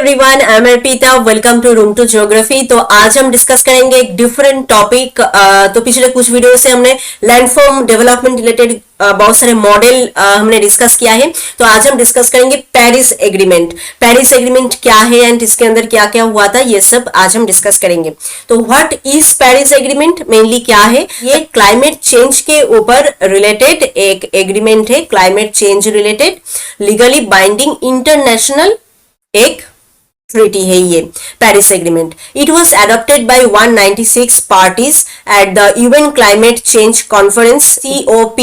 Everyone, I am Arpita. Welcome to room to geography. तो आज हम डिस्कस करेंगे एक डिफरेंट टॉपिक। तो पिछले कुछ वीडियो से हमने लैंडफॉर्म डेवलपमेंट रिलेटेड बहुत सारे मॉडल हमने डिस्कस किया है। तो आज हम डिस्कस करेंगे पेरिस एग्रीमेंट। पेरिस एग्रीमेंट क्या है एंड इसके अंदर क्या क्या हुआ था, ये सब आज हम डिस्कस करेंगे। तो what is Paris agreement, mainly क्या है? ये क्लाइमेट चेंज के ऊपर रिलेटेड एक एग्रीमेंट है, climate change related legally binding international एक ट्रीटी है ये Paris agreement. It was adopted by 196 parties at the UN climate change conference COP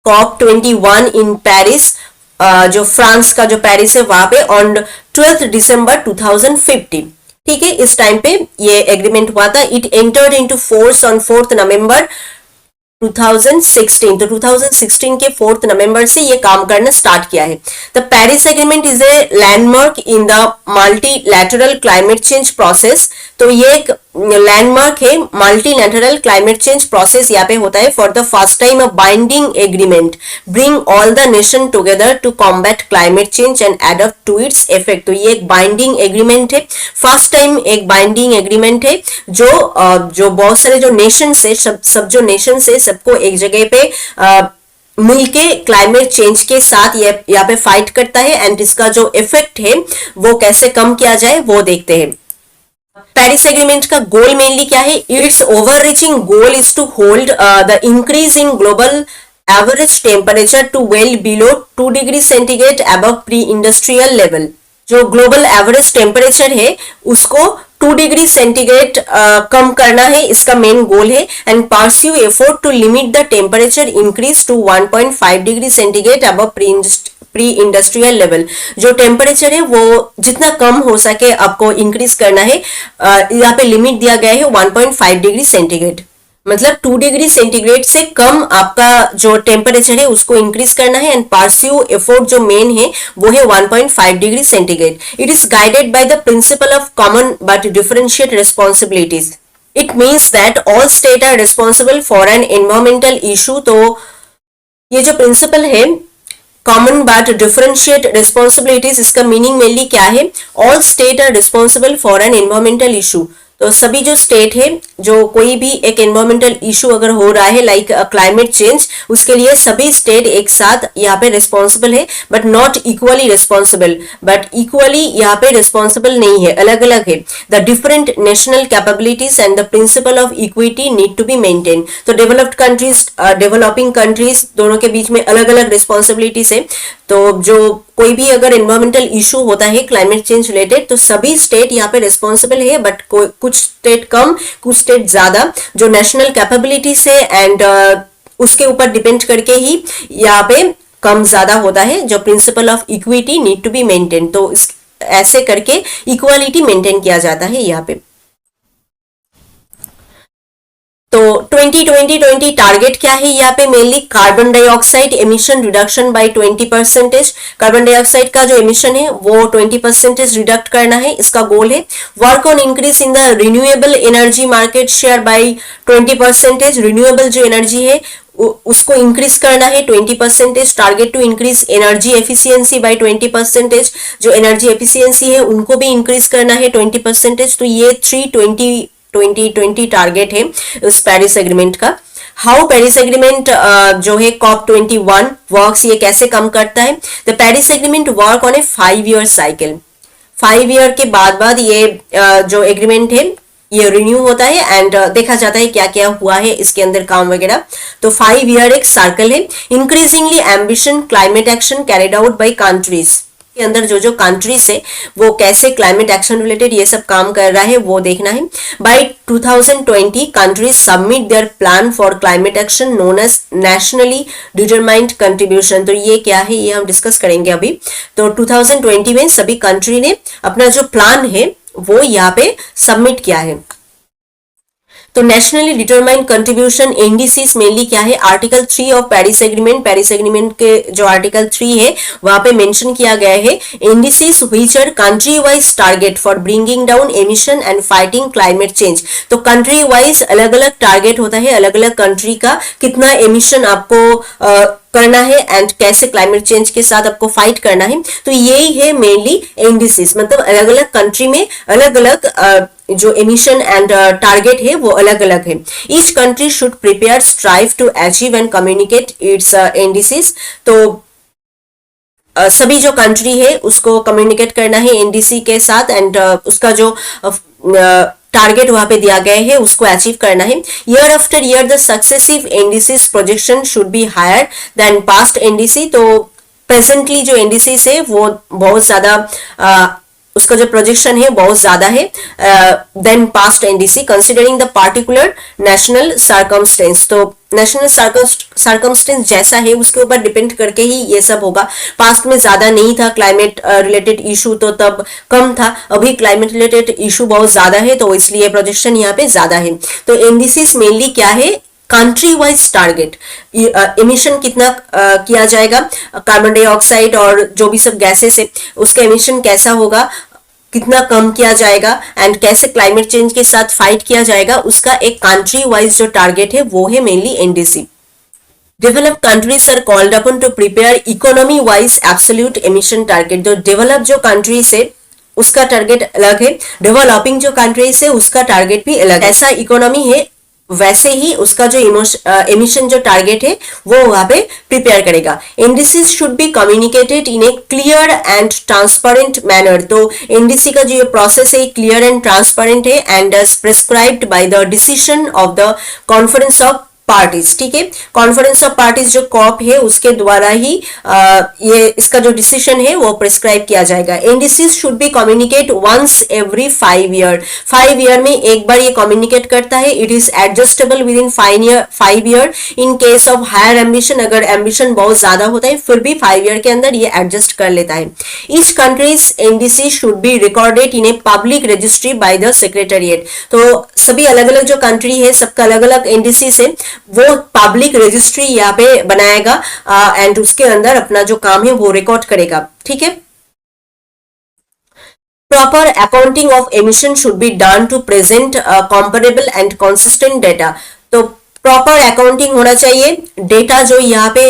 COP21 in Paris, जो फ्रांस का जो पेरिस है वहां पे ऑन 12 दिसंबर 2015। ठीक है, इस टाइम पे ये एग्रीमेंट हुआ था। It entered into force on 4 नवंबर 2016। तो 2016 के 4 नवंबर से ये काम करना स्टार्ट किया है। The Paris agreement is a landmark in the multilateral climate change process. तो ये एक लैंडमार्क है मल्टीलैटरल क्लाइमेट चेंज प्रोसेस। यहाँ पे होता है for the first time a binding agreement bring all the nation together to combat climate change and adapt to its effect. तो ये एक बाइंडिंग एग्रीमेंट है, फर्स्ट टाइम एक बाइंडिंग एग्रीमेंट है जो बहुत सारे जो नेशंस है, सब जो नेशंस है सबको एक जगह पे मिलके क्लाइमेट चेंज के साथ ये यहाँ पे फाइट करता है एंड इसका जो इफेक्ट है वो कैसे कम किया जाए वो देखते हैं। पेरिस एग्रीमेंट का गोल मेनली क्या है? It's overreaching goal is to hold the increase in global average temperature to well below 2 degree centigrade above pre industrial level. जो ग्लोबल एवरेज टेम्परेचर है उसको 2 डिग्री सेंटीग्रेड कम करना है, इसका मेन गोल है। And pursue effort to limit the temperature increase to 1.5 degree centigrade above pre industrial level. जो temperature है वो जितना कम हो सके आपको इंक्रीज करना है। यहाँ पे लिमिट दिया गया है 1.5 डिग्री सेंटीग्रेड, मतलब 2 डिग्री सेंटीग्रेड से कम आपका जो टेम्परेचर है उसको इंक्रीज करना है। एंड परस्यू एफोर्ट जो मेन है वो है 1.5 degree centigrade. It is guided by the principle of common but differentiate responsibilities. It means that all state are responsible for an environmental issue. तो ये जो प्रिंसिपल है कॉमन बट डिफरेंशिएट रिस्पॉन्सिबिलिटीज, इसका meaning mainly क्या है? All state are responsible for an environmental issue. तो सभी जो स्टेट है, जो कोई भी एक एनवायरमेंटल इशू अगर हो रहा है लाइक क्लाइमेट चेंज, उसके लिए सभी स्टेट एक साथ यहाँ पे रिस्पॉन्सिबल है, but not equally responsible. But equally यहाँ पे रिस्पॉन्सिबल नहीं है, अलग अलग है। The different national capabilities and the principle of equity need to be maintain. तो डेवलप्ड कंट्रीज, डेवलपिंग कंट्रीज, दोनों के बीच में अलग अलग रिस्पॉन्सिबिलिटीज है। तो जो कोई भी अगर एनवायरमेंटल इशू होता है क्लाइमेट चेंज रिलेटेड, तो सभी स्टेट यहाँ पे रिस्पॉन्सिबल है, बट कुछ स्टेट कम, कुछ स्टेट ज्यादा। जो नेशनल कैपेबिलिटी से एंड उसके ऊपर डिपेंड करके ही यहाँ पे कम ज्यादा होता है। जो principle of equity need to be maintain, तो ऐसे करके इक्वालिटी मेंटेन किया जाता है यहाँ पे। तो 2020 टारगेट क्या है यहाँ पे? Mainly carbon dioxide emission reduction by 20%। Carbon dioxide का जो एमिशन है वो 20% रिडक्ट करना है, इसका गोल है। Work on increase in the renewable energy market share by 20%। Renewable जो एनर्जी है उसको इंक्रीज करना है 20%। Target to increase energy efficiency by 20%। जो एनर्जी एफिशिएंसी है उनको भी इंक्रीज करना है 20%। तो ये 2020 टारगेट है उस पेरिस एग्रीमेंट का। हाउ पेरिस एग्रीमेंट जो है COP21 वर्क्स, ये कैसे कम करता है? The Paris agreement work on A 5 year cycle. 5 year के बाद ये जो एग्रीमेंट है ये रिन्यू होता है एंड देखा जाता है क्या क्या हुआ है इसके अंदर काम वगैरह। तो 5 ईयर एक सर्कल है। Increasingly ambition climate action carried out by countries. के अंदर जो कंट्रीज है वो कैसे क्लाइमेट एक्शन रिलेटेड ये सब काम कर रहा है वो देखना है। By 2020 countries submit their plan for climate action known as nationally determined contribution. तो ये क्या है ये हम डिस्कस करेंगे अभी। तो 2020 में सभी कंट्री ने अपना जो प्लान है वो यहाँ पे सबमिट किया है। तो nationally determined contribution NDCs mainly क्या है, article 3 of Paris agreement, Paris agreement के जो आर्टिकल 3 है वहां पे मेंशन किया गया है NDCs which our country wise target for bringing down emission and fighting climate change. तो कंट्री वाइज अलग अलग टारगेट होता है, अलग अलग कंट्री का कितना एमिशन आपको करना है एंड कैसे क्लाइमेट चेंज के साथ आपको फाइट करना है। तो यही है मेनली एनडीसीज, मतलब अलग अलग कंट्री में अलग अलग जो एमिशन एंड टारगेट है वो अलग अलग है। Each country should prepare strive to achieve and communicate its NDCs. तो सभी जो कंट्री है उसको कम्युनिकेट करना है एनडीसी के साथ एंड उसका जो टारगेट वहां पे दिया गया है उसको अचीव करना है। Year after year the successive NDCs projection should be higher than past NDC. तो प्रेजेंटली जो एनडीसीज है वो बहुत ज्यादा उसका जो प्रोजेक्शन है बहुत ज्यादा है than past NDC considering the particular national circumstance. तो नेशनल सर्कमस्टेंस जैसा है उसके ऊपर डिपेंड करके ही ये सब होगा। पास्ट में ज्यादा नहीं था क्लाइमेट रिलेटेड इशू, तो तब कम था, अभी क्लाइमेट रिलेटेड इशू बहुत ज्यादा है तो इसलिए प्रोजेक्शन यहाँ पे ज्यादा है। तो एनडीसीज मेनली क्या है, कंट्री वाइज टारगेट, एमिशन कितना किया जाएगा, कार्बन डाइऑक्साइड और जो भी सब गैसेस है उसका एमिशन कैसा होगा, कितना कम किया जाएगा एंड कैसे क्लाइमेट चेंज के साथ फाइट किया जाएगा, उसका एक कंट्री वाइज जो टारगेट है वो है mainly NDC. Develop countries are called upon to prepare economy wise absolute emission target. जो डेवलप जो कंट्रीज है उसका टारगेट अलग है, डेवलपिंग जो कंट्रीज है उसका टारगेट भी अलग है। ऐसा इकोनॉमी है वैसे ही उसका जो एमिशन जो टारगेट है वो वहां पे प्रिपेयर करेगा। NDC should be communicated in A clear and transparent manner. तो एनडीसी का जो ये प्रोसेस है क्लियर एंड ट्रांसपेरेंट है and prescribed by the decision of the conference of parties. ठीक है, कॉन्फ्रेंस ऑफ पार्टीज जो कॉप है उसके द्वारा ही ये इसका जो डिसीजन है वो प्रिस्क्राइब किया जाएगा। NDC should be communicate once every 5 year. 5 year में एक बार ये कम्युनिकेट करता है। It is adjustable within 5 year in case of higher ambition. अगर एम्बिशन बहुत ज्यादा होता है फिर भी 5 ईयर के अंदर ये एडजस्ट कर लेता है। Each countries NDC should be recorded in a public registry by the secretariat. तो सभी अलग अलग जो कंट्री है सबका अलग अलग एनडीसी है, वो पब्लिक रजिस्ट्री यहाँ पे बनाएगा एंड उसके अंदर अपना जो काम है वो रिकॉर्ड करेगा। ठीक है, proper accounting of emission should be done to present comparable and consistent data. तो प्रॉपर अकाउंटिंग होना चाहिए, डेटा जो यहाँ पे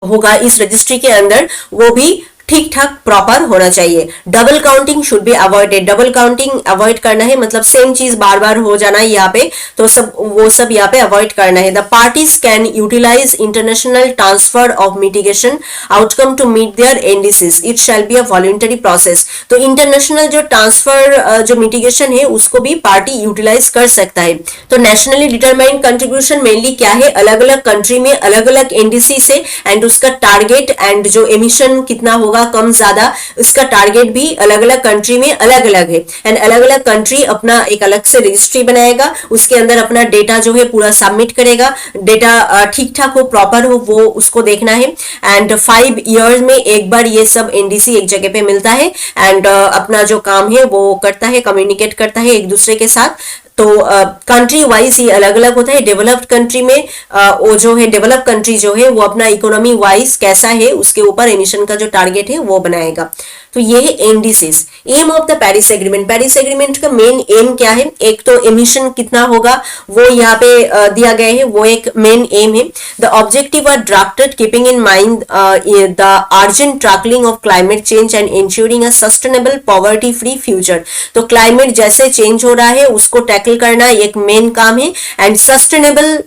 होगा इस रजिस्ट्री के अंदर वो भी ठीक ठाक प्रॉपर होना चाहिए। Double counting should be avoided. Double counting avoid करना है, मतलब सेम चीज बार बार हो जाना है यहाँ पे, तो वो सब यहाँ पे अवॉइड करना है। The parties can utilise international transfer of mitigation outcome to meet their NDCs. It shall be a voluntary process. तो इंटरनेशनल जो ट्रांसफर जो मिटिगेशन है उसको भी पार्टी यूटिलाइज कर सकता है। तो नेशनली डिटरमाइंड कंट्रीब्यूशन मेनली क्या है, अलग अलग कंट्री में अलग अलग एनडीसी से एंड उसका टारगेट एंड जो एमिशन कितना होगा कम ज्यादा, उसका टारगेट भी अलग अलग कंट्री में अलग अलग है एंड अलग अलग कंट्री अपना एक अलग से रजिस्ट्री बनाएगा, उसके अंदर अपना डेटा जो है पूरा सबमिट करेगा। डेटा ठीक ठाक हो, प्रॉपर हो, वो उसको देखना है एंड 5 ईयर्स में एक बार ये सब एनडीसी एक जगह पे मिलता है एंड अपना जो काम है वो करता है, कम्युनिकेट करता है एक दूसरे के साथ। तो कंट्री वाइज ही अलग अलग होता है। डेवलप्ड कंट्री में वो जो है डेवलप कंट्री जो है वो अपना इकोनॉमी वाइज कैसा है उसके ऊपर एमिशन का जो टारगेट है वो बनाएगा। तो ये है NDCs. Aim of the Paris agreement. Paris agreement का मेन एम क्या है, एक तो एमिशन कितना होगा वो यहाँ पे दिया गया है, वो एक मेन एम है। The objective are drafted keeping in mind the urgent tackling of climate change and ensuring a sustainable poverty free future. तो क्लाइमेट जैसे चेंज हो रहा है उसको टैकल करना एक मेन काम है एंड सस्टेनेबल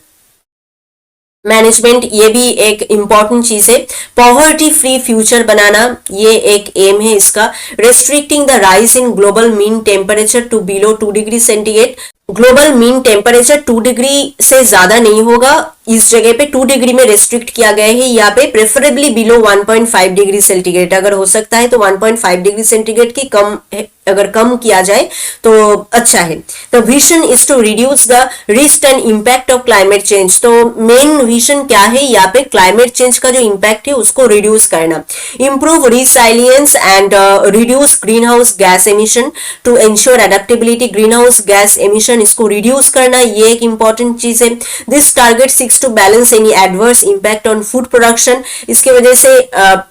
मैनेजमेंट ये भी एक इंपॉर्टेंट चीज है। पॉवर्टी फ्री फ्यूचर बनाना ये एक एम है इसका। Restricting the rise in global mean temperature to below 2 degree centigrade. Global mean temperature 2 degree से ज्यादा नहीं होगा, इस जगह पे 2 डिग्री में रेस्ट्रिक्ट किया गया है, यहाँ पे प्रेफरेबली बिलो 1.5 डिग्री सेंटीग्रेड, अगर हो सकता है तो 1.5 डिग्री सेंटीग्रेड की कम अगर कम किया जाए तो अच्छा है। The vision is to reduce the risk and impact of climate change. तो मेन विजन क्या है यहाँ पे, क्लाइमेट चेंज का जो इम्पैक्ट है उसको रिड्यूस करना, improve resilience and reduce green house gas emission to ensure adaptability. Green house gas emission इसको रिड्यूस करना, ये एक इंपॉर्टेंट चीज है। This target seeks to balance any adverse impact on food production. इसके वजह से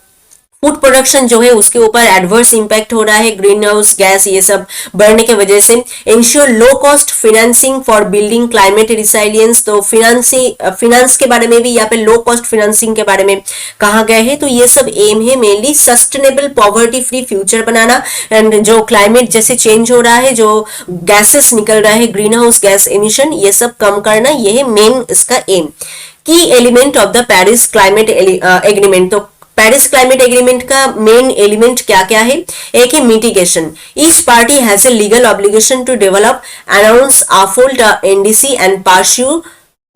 फूड प्रोडक्शन जो है उसके ऊपर एडवर्स इंपैक्ट हो रहा है, ग्रीन हाउस गैस ये सब बढ़ने के वजह से। Ensure low cost financing for building climate resilience. तो फिनेंस के बारे में भी यहाँ पे लो कॉस्ट फाइनेंसिंग के बारे में कहा गया है। तो ये सब एम है mainly sustainable poverty free future banana, and जो क्लाइमेट जैसे चेंज हो रहा है, जो गैसेस निकल रहा है ग्रीन हाउस गैस एमिशन, ये सब कम करना, ये है मेन इसका aim. Key element of the Paris climate agreement. तो पेरिस क्लाइमेट एग्रीमेंट का मेन एलिमेंट क्या क्या है? एक है mitigation. Each party has a legal obligation to develop, announce, uphold NDC and pursue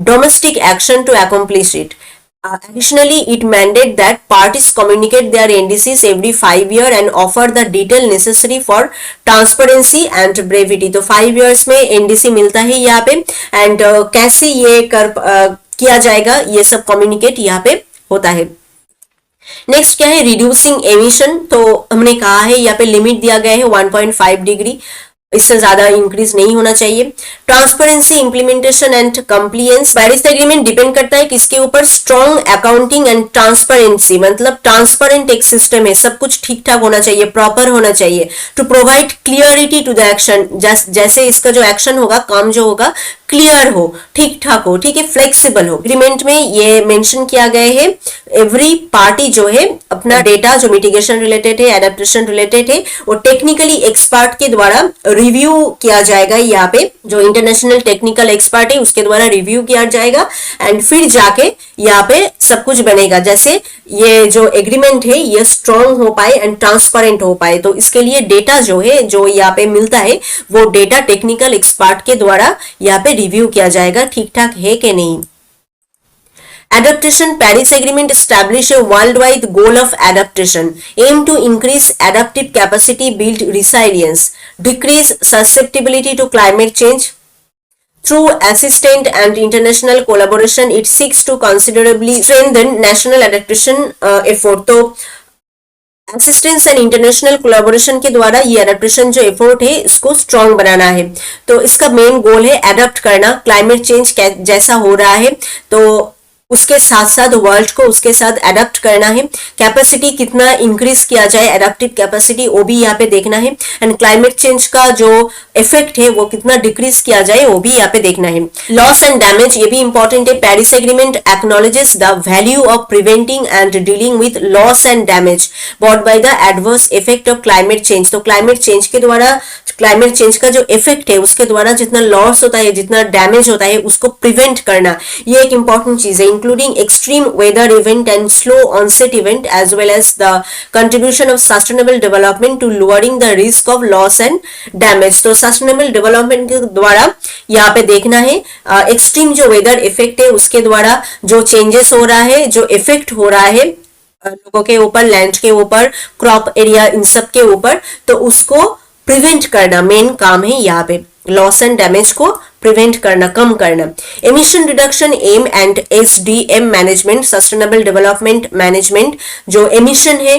domestic action to accomplish it. Additionally, it mandates that parties communicate their NDCs every 5 years and offer the detail necessary for transparency and brevity. तो 5 years में NDC मिलता है यहाँ पे, and कैसे ये किया जाएगा ये सब कम्युनिकेट यहाँ पे होता है। नेक्स्ट क्या है? Reducing emission. तो हमने कहा है यहाँ पे लिमिट दिया गया है 1.5 डिग्री, इससे ज्यादा इंक्रीज नहीं होना चाहिए। Transparency, implementation and compliance. Paris agreement depend करता है किसके ऊपर? स्ट्रॉन्ग अकाउंटिंग एंड ट्रांसपेरेंसी, मतलब ट्रांसपेरेंट एक सिस्टम है, सब कुछ ठीक ठाक होना चाहिए, प्रॉपर होना चाहिए। To provide clarity to the action, जैसे इसका जो एक्शन होगा, काम जो होगा, क्लियर हो, ठीक ठाक हो, ठीक है, फ्लेक्सिबल हो। एग्रीमेंट में ये मेंशन किया गया है एवरी पार्टी जो है अपना डेटा जो मिटिगेशन रिलेटेड है, एडेप्टेशन रिलेटेड है, वो टेक्निकली एक्सपर्ट के द्वारा रिव्यू किया जाएगा। यहाँ पे जो इंटरनेशनल टेक्निकल एक्सपर्ट है उसके द्वारा रिव्यू किया जाएगा, एंड फिर जाके यहाँ पे सब कुछ बनेगा। जैसे ये जो एग्रीमेंट है ये स्ट्रॉन्ग हो पाए एंड ट्रांसपेरेंट हो पाए, तो इसके लिए डेटा जो है, जो यहाँ पे मिलता है, वो डेटा टेक्निकल एक्सपर्ट के द्वारा यहाँ पे रिव्यू किया जाएगा, ठीक ठाक है कि नहीं। Adaptation. Paris Agreement establish a worldwide goal of adaptation, aim to increase adaptive capacity, build resilience, decrease susceptibility to climate change. Through assistant and international collaboration, it seeks to considerably strengthen national adaptation effort. तो assistance and international collaboration के द्वारा ये adaptation जो effort है इसको strong बनाना है। तो इसका मेन गोल है एडेप्ट करना, क्लाइमेट चेंज जैसा हो रहा है तो उसके साथ साथ वर्ल्ड को उसके साथ एडेप्ट करना है। कैपेसिटी कितना इंक्रीज किया जाए, एडेप्टिव कैपेसिटी, वो भी यहाँ पे देखना है। एंड क्लाइमेट चेंज का जो इफेक्ट है वो कितना डिक्रीज किया जाए वो भी यहाँ पे देखना है। लॉस एंड डैमेज, ये भी इंपॉर्टेंट है। Paris agreement acknowledges the value of preventing and dealing with loss and damage bought by the adverse effect of climate change. तो क्लाइमेट चेंज के द्वारा, क्लाइमेट चेंज का जो इफेक्ट है उसके द्वारा जितना लॉस होता है, जितना डैमेज होता है, उसको प्रिवेंट करना, ये एक इंपॉर्टेंट चीज है। including extreme weather event and slow onset event, as well as the contribution of sustainable development to lowering the risk of loss and damage. तो sustainable development के द्वारा यहाँ पे देखना है एक्सट्रीम जो वेदर इफेक्ट है उसके द्वारा जो चेंजेस हो रहा है, जो इफेक्ट हो रहा है लोगों के ऊपर, लैंड के ऊपर, क्रॉप एरिया, इन सब के ऊपर, तो उसको प्रिवेंट करना मेन काम है यहाँ पे। लॉस एंड डैमेज को प्रिवेंट करना, कम करना। Emission reduction aim and SDM management, sustainable development management, जो एमिशन है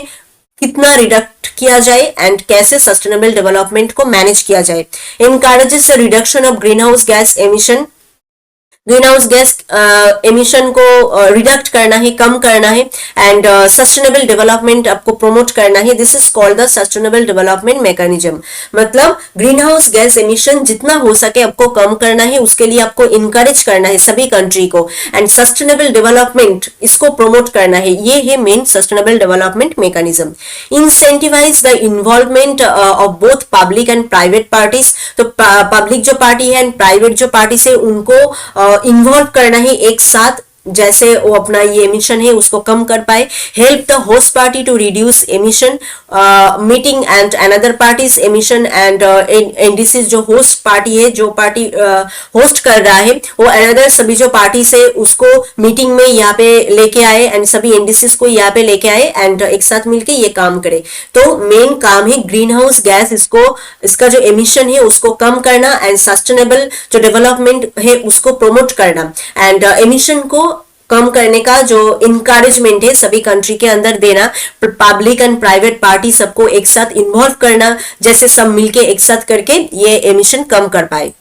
कितना रिडक्ट किया जाए एंड कैसे सस्टेनेबल डेवलपमेंट को मैनेज किया जाए। Encourages the reduction of green house gas emission, green house gas emission को रिडक्ट करना है, कम करना है, एंड सस्टेनेबल डेवलपमेंट आपको प्रमोट करना है। This is called the sustainable development mechanism. मतलब ग्रीन हाउस गैस एमिशन जितना हो सके आपको कम करना है, उसके लिए आपको इनकरेज करना है सभी कंट्री को, एंड सस्टेनेबल डेवलपमेंट इसको प्रमोट करना है। ये है main sustainable development mechanism. Incentivise the involvement of both public and private parties. तो पब्लिक जो पार्टी है एंड प्राइवेट जो पार्टी है उनको इन्वॉल्व करना है एक साथ जैसे वो अपना ये एमिशन है उसको कम कर पाए, help the host party to reduce emission, meeting and another parties emission and NDC जो होस्ट पार्टी है, जो पार्टी होस्ट कर रहा है वो अनदर सभी जो पार्टी से उसको मीटिंग में यहाँ पे लेके आए एंड सभी एनडीसीज को यहाँ पे लेके आए एंड एक साथ मिलके ये काम करे। तो मेन काम है ग्रीन हाउस गैस इसका जो एमिशन है उसको कम करना एंड सस्टेनेबल जो डेवलपमेंट है उसको प्रमोट करना एंड एमिशन को कम करने का जो इनकरेजमेंट है सभी कंट्री के अंदर देना, पब्लिक एंड प्राइवेट पार्टी सबको एक साथ इन्वॉल्व करना, जैसे सब मिलके एक साथ करके ये एमिशन कम कर पाए।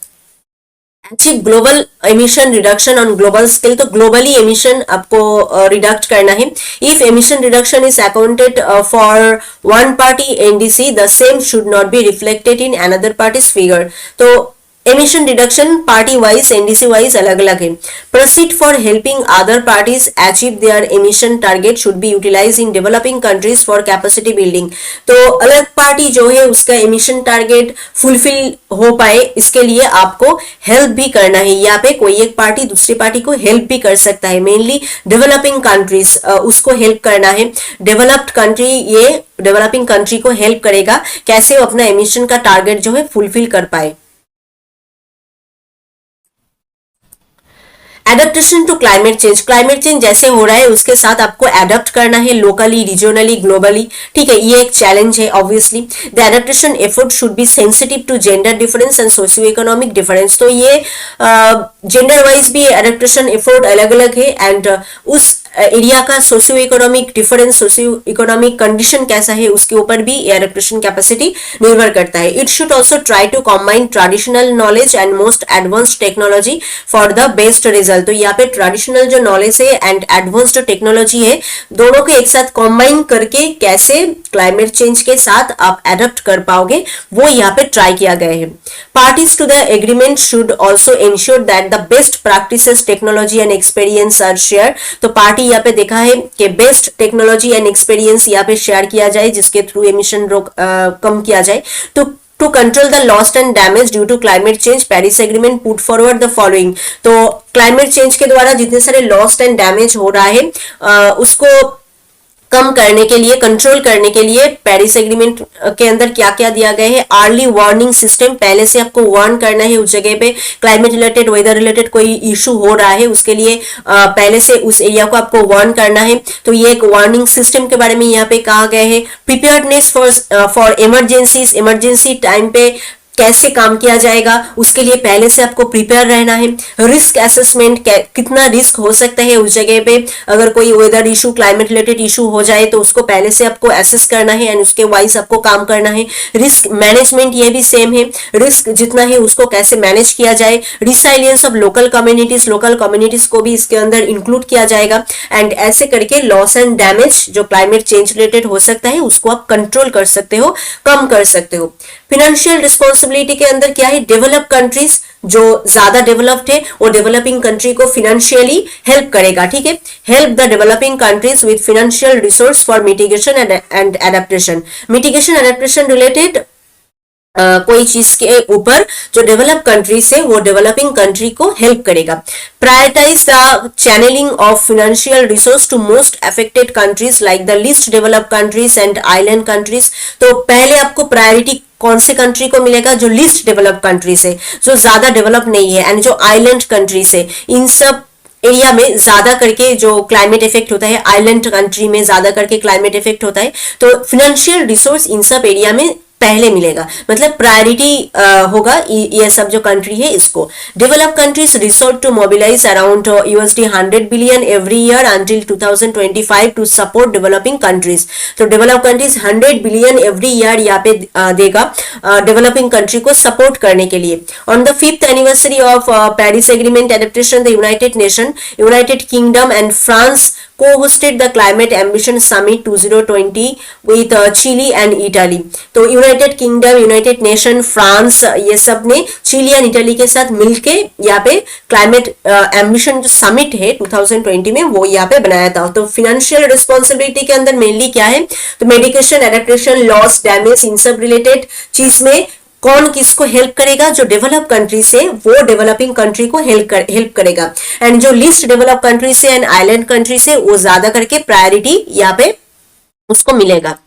Achieve global emission reduction on global scale, तो ग्लोबली एमिशन आपको रिडक्ट करना है। If emission reduction is accounted for one party NDC the same should not be reflected in another parties figure. तो emission reduction party wise NDC wise अलग अलग है। Proceed for helping other parties achieve their emission target should be utilize in developing countries for capacity building. तो अलग party जो है उसका emission target fulfil हो पाए इसके लिए आपको हेल्प भी करना है। यहाँ पे कोई एक पार्टी दूसरी पार्टी को हेल्प भी कर सकता है, मेनली डेवलपिंग कंट्रीज उसको हेल्प करना है। डेवलप्ड कंट्री ये डेवलपिंग कंट्री को हेल्प करेगा कैसे वो अपना एमिशन का टारगेट जो है फुलफिल कर पाए। एडेप्टेशन टू क्लाइमेट चेंज जैसे हो रहा है उसके साथ आपको एडेप्ट करना है लोकली, रीजनली, ग्लोबली, ठीक है, ये एक चैलेंज है obviously. The adaptation effort should be sensitive to gender difference and socio economic difference. तो ये जेंडर वाइज भी एडेप्टेशन एफर्ट अलग अलग है एंड उस एरिया का socio economic difference, socio economic condition कैसा है उसके ऊपर भी एडेप्टेशन कैपेसिटी निर्भर करता है। It should also try to combine traditional knowledge and most advanced technology for the best result. तो यहाँ पे ट्रेडिशनल जो नॉलेज है एंड एडवांस्ड टेक्नोलॉजी है दोनों को एक साथ कॉम्बाइन करके कैसे क्लाइमेट चेंज के साथ आप एडप्ट कर पाओगे वो यहाँ पे ट्राई किया गया है। Parties to the agreement should also ensure that the best practices, technology and experience are share. तो पार्टी यहाँ पे देखा है कि बेस्ट टेक्नोलॉजी एंड एक्सपीरियंस यहाँ पे शेयर किया जाए जिसके थ्रू एमिशन कम किया जाए। तो to control the loss and damage due to climate change Paris agreement put forward the following. तो क्लाइमेट चेंज के द्वारा जितने सारे लॉस एंड डैमेज हो रहा है उसको कम करने के लिए, कंट्रोल करने के लिए पेरिस एग्रीमेंट के अंदर क्या क्या दिया गया है। अर्ली वार्निंग सिस्टम, पहले से आपको वार्न करना है उस जगह पे क्लाइमेट रिलेटेड, वेदर रिलेटेड कोई इशू हो रहा है उसके लिए पहले से उस एरिया को आपको वार्न करना है। तो ये एक वार्निंग सिस्टम के बारे में यहाँ पे कहा गया है। Preparedness for emergencies, emergency time पे कैसे काम किया जाएगा उसके लिए पहले से आपको प्रिपेयर रहना है। रिस्क असेसमेंट, कितना रिस्क हो सकता है उस जगह पे, अगर कोई weather issue, climate related issue हो जाए तो उसको पहले से आपको असेस करना है एंड उसके वाइज आपको काम करना है। रिस्क मैनेजमेंट ये भी सेम है, रिस्क जितना है उसको कैसे मैनेज किया जाए। रिसाइलियंस ऑफ लोकल कम्युनिटीज को भी इसके अंदर इंक्लूड किया जाएगा एंड ऐसे करके लॉस एंड डैमेज जो क्लाइमेट चेंज रिलेटेड हो सकता है उसको आप कंट्रोल कर सकते हो, कम कर सकते हो। फिनेंशियल रिस्पॉन्सिबिलिटी के अंदर क्या है, डेवलप कंट्रीज जो ज्यादा डेवलप्ड है वो डेवलपिंग कंट्री को फिनेंशियली हेल्प करेगा, ठीक है। Help the developing countries with financial resource for mitigation and adaptation. Mitigation adaptation related कोई चीज के ऊपर जो डेवलप कंट्रीज है वो डेवलपिंग कंट्री को हेल्प करेगा। Prioritise the channelling of financial resource to most affected countries like the least developed countries and island countries. तो पहले आपको प्रायोरिटी कौन से कंट्री को मिलेगा, जो लीस्ट डेवलप्ड कंट्रीज है, जो ज्यादा डेवलप नहीं है एंड जो आइलैंड कंट्रीज है, इन सब एरिया में ज्यादा करके जो क्लाइमेट इफेक्ट होता है, आइलैंड कंट्री में ज्यादा करके क्लाइमेट इफेक्ट होता है। तो फाइनेंशियल रिसोर्स इन सब एरिया में पहले मिलेगा, मतलब प्रायोरिटी होगा ये सब जो कंट्री है इसको। Develop countries resort to mobilize around $100 billion every year until 2025 to support developing countries. तो develop countries 100 billion every year यहाँ पे देगा डेवलपिंग कंट्री को सपोर्ट करने के लिए। On the 5th anniversary of Paris agreement adaptation, the United nation, United kingdom and France co-hosted the Climate Ambition Summit 2020 with Chile and Italy। तो United kingdom, United nation, France, ये सब ने chilli and Italy के साथ मिलके यहाँ पे climate ambition जो समिट है 2020 में वो यहाँ पे बनाया था। तो फिनेंशियल रिस्पॉन्सिबिलिटी के अंदर मेनली क्या है, तो मेडिकेशन, एडेप्टेशन, लॉस, डैमेज, इन सब रिलेटेड चीज में कौन किसको हेल्प करेगा? जो डेवलप कंट्री से वो डेवलपिंग कंट्री को हेल्प करेगा, एंड जो लीस्ट डेवलप कंट्री से एंड आइलैंड कंट्री से वो ज्यादा करके प्रायोरिटी यहाँ पे उसको मिलेगा।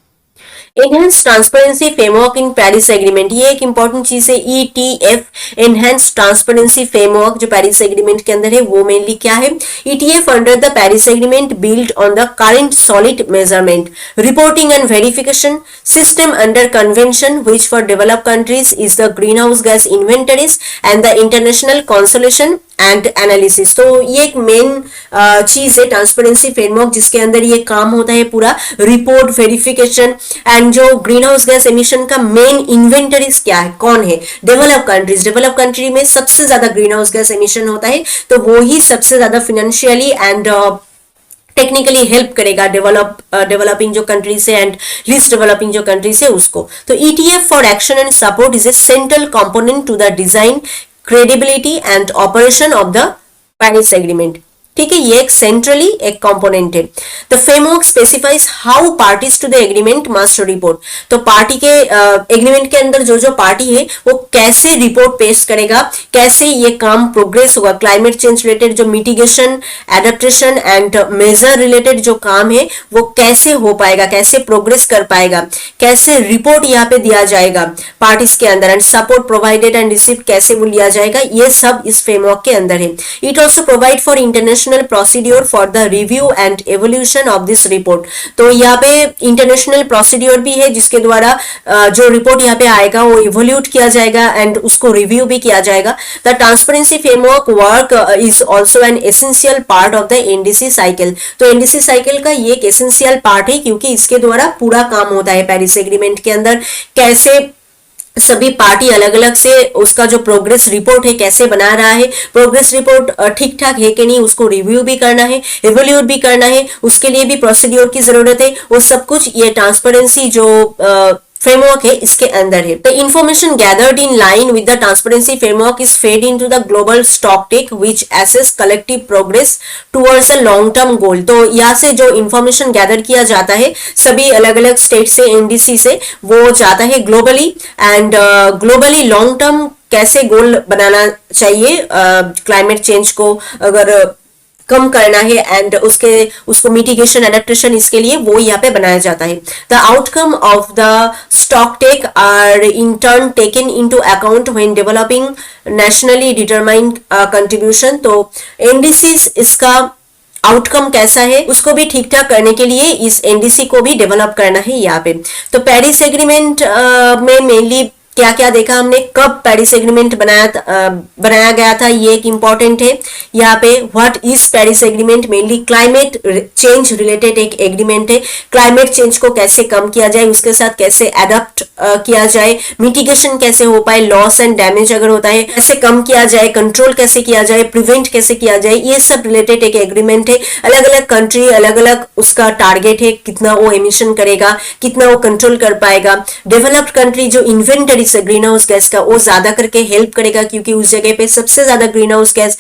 Enhance transparency framework in Paris agreement, ये एक इंपॉर्टेंट चीज है। ईटीएफ, एनहेंस ट्रांसपेरेंसी फ्रेमवर्क, जो पेरिस एग्रीमेंट के अंदर है वो मेनली क्या है? ETF under the Paris agreement build on the current solid measurement, reporting and verification system under convention which for developed countries is the green house gas inventories and the international consolation and analysis. तो ये एक main चीज है transparency framework, जिसके अंदर ये काम होता है पूरा रिपोर्ट, वेरिफिकेशन एंड जो ग्रीन हाउस गैस एमिशन का मेन इन्वेंटरीज क्या है, कौन है? Develop countries. डेवलप कंट्री में सबसे ज्यादा ग्रीन हाउस गैस एमिशन होता है, तो वो ही सबसे ज्यादा फाइनेंशियली एंड टेक्निकली हेल्प करेगा डेवलपिंग जो कंट्रीज है एंड लीस्ट डेवलपिंग जो कंट्रीज है उसको। तो ETF for action and support is a central component to the design, credibility and operation of the Paris agreement. ठीक है, ये एक सेंट्रली एक कंपोनेंट है। The framework specifies how parties to the agreement must report. तो party के agreement के अंदर जो जो पार्टी है वो कैसे रिपोर्ट पेश करेगा, कैसे ये काम प्रोग्रेस होगा, क्लाइमेट चेंज रिलेटेड जो mitigation, adaptation and measure related जो काम है वो कैसे हो पाएगा, कैसे प्रोग्रेस कर पाएगा, कैसे रिपोर्ट यहाँ पे दिया जाएगा पार्टीज के अंदर, and support provided and receive कैसे वो लिया जाएगा, ये सब इस फ्रेमवर्क के अंदर है। It also provide for international procedure for the review and evolution of this report. तो यहाँ पे इंटरनेशनल प्रोसीड्योर भी है जिसके द्वारा जो रिपोर्ट यहाँ पे आएगा वो इवोल्यूट किया जाएगा एंड उसको रिव्यू भी किया जाएगा। The transparency framework work is also an essential part of the NDC cycle. तो एनडीसी साइकिल का ये एक एसेंशियल पार्ट है, क्योंकि इसके द्वारा पूरा काम होता है पेरिस एग्रीमेंट के अंदर, कैसे सभी पार्टी अलग अलग से उसका जो प्रोग्रेस रिपोर्ट है कैसे बना रहा है, प्रोग्रेस रिपोर्ट ठीक ठाक है कि नहीं, उसको रिव्यू भी करना है, इवोल्यूट भी करना है, उसके लिए भी प्रोसीड्योर की जरूरत है। वो सब कुछ ये ट्रांसपेरेंसी जो फ्रेमवर्क है इसके अंदर है। The information gathered in line with the transparency framework is fed into the global stocktake which assess collective progress towards a long term goal. तो यहाँ से जो इंफॉर्मेशन गैदर किया जाता है सभी अलग अलग स्टेट से, एनडीसी से, वो जाता है globally and globally long term कैसे गोल बनाना चाहिए क्लाइमेट चेंज को अगर कम करना है एंड उसको मिटिगेशन, एडेप्टेशन, इसके लिए वो यहाँ पे बनाया जाता है। The outcome of the stocktake are in turn taken into account when developing nationally determined contribution. तो एनडीसी इसका आउटकम कैसा है उसको भी ठीक ठाक करने के लिए इस एनडीसी को भी डेवलप करना है यहाँ पे। तो पेरिस एग्रीमेंट में मेनली क्या क्या देखा हमने, कब पेरिस एग्रीमेंट बनाया गया था, ये एक इंपॉर्टेंट है यहाँ पे। What is Paris agreement? Mainly climate change related एक एग्रीमेंट है। क्लाइमेट चेंज को कैसे कम किया जाए, उसके साथ कैसे अडॉप्ट किया जाए, मिटिगेशन कैसे हो पाए, लॉस एंड डैमेज अगर होता है कैसे कम किया जाए, कंट्रोल कैसे किया जाए, प्रिवेंट कैसे किया जाए, ये सब रिलेटेड एक एग्रीमेंट है। अलग अलग कंट्री अलग अलग उसका टारगेट है, कितना वो एमिशन करेगा, कितना वो कंट्रोल कर पाएगा। डेवलप्ड कंट्री जो इन्वेंटरी से ग्रीन हाउस गैस का वो ज्यादा करके हेल्प करेगा, क्योंकि उस जगह पे सबसे ज्यादा ग्रीन हाउस गैस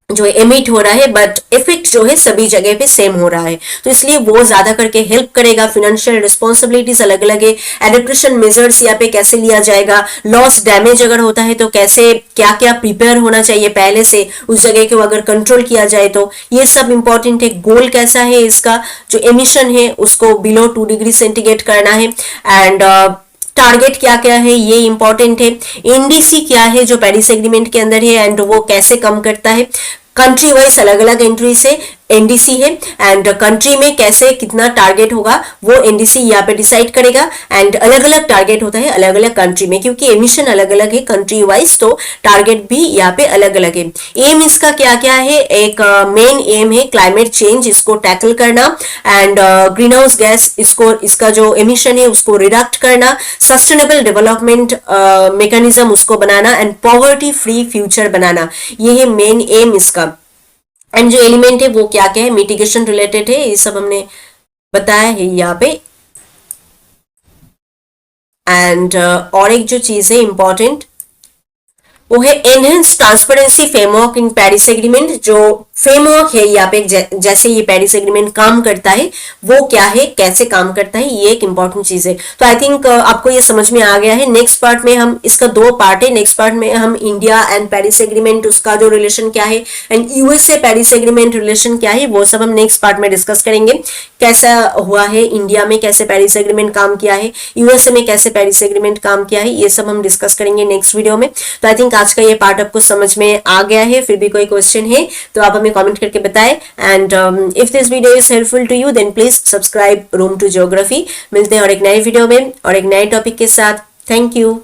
जो एमिट हो रहा है, बट इफेक्ट जो है सभी जगह पे सेम हो रहा है, तो इसलिए वो ज्यादा करके हेल्प करेगा। फाइनेंशियल रिस्पॉन्सिबिलिटीज अलग अलग है, एडेप्टेशन मेजर्स यहाँ पे कैसे लिया जाएगा, लॉस डैमेज अगर होता है तो कैसे क्या क्या प्रिपेयर होना चाहिए पहले से उस जगह को अगर कंट्रोल किया जाए, तो ये सब इंपॉर्टेंट है। गोल कैसा है इसका, जो एमिशन है उसको बिलो 2 डिग्री सेंटीग्रेड करना है एंड टारगेट क्या क्या है ये इंपॉर्टेंट है। एनडीसी क्या है जो पेरिस एग्रीमेंट के अंदर है एंड वो कैसे कम करता है। कंट्री वाइज अलग अलग एंट्री से एनडीसी है एंड कंट्री में कैसे कितना टारगेट होगा वो एनडीसी यहाँ पे डिसाइड करेगा एंड अलग अलग टारगेट होता है अलग अलग कंट्री में, क्योंकि एमिशन अलग अलग है कंट्री वाइज, तो टारगेट भी यहाँ पे अलग अलग है। एम इसका क्या क्या है, एक मेन एम है क्लाइमेट चेंज, इसको टैकल करना एंड ग्रीन हाउस गैस इसका जो एमिशन है उसको रिडक्ट करना, सस्टेनेबल डेवलपमेंट मैकेनिज्म उसको बनाना एंड पॉवर्टी फ्री फ्यूचर बनाना, ये है मेन एम इसका। एंड जो एलिमेंट है वो क्या क्या है, मिटिगेशन रिलेटेड है, ये सब हमने बताया है यहाँ पे। एंड और एक जो चीज है इंपॉर्टेंट वो है enhance transparency framework in Paris agreement, जो फ्रेमवर्क है यहाँ पे, जैसे ये पेरिस एग्रीमेंट काम करता है वो क्या है, कैसे काम करता है, ये एक इंपॉर्टेंट चीज है। तो आई थिंक आपको ये समझ में आ गया है। नेक्स्ट पार्ट में हम, इसका दो पार्ट है, नेक्स्ट पार्ट में हम इंडिया एंड पेरिस एग्रीमेंट उसका जो रिलेशन क्या है and USA Paris agreement relation क्या है, वो सब हम नेक्स्ट पार्ट में डिस्कस करेंगे। कैसा हुआ है इंडिया में, कैसे पेरिस एग्रीमेंट काम किया है, यूएसए में कैसे पेरिस एग्रीमेंट काम किया है, ये सब हम डिस्कस करेंगे नेक्स्ट वीडियो में। तो आई थिंक आज का ये पार्ट आपको समझ में आ गया है। फिर भी कोई क्वेश्चन है तो आप हमें कमेंट करके बताएं। And if this video is helpful to you then please subscribe room to geography. मिलते हैं और एक नए वीडियो में और एक नए टॉपिक के साथ। Thank you.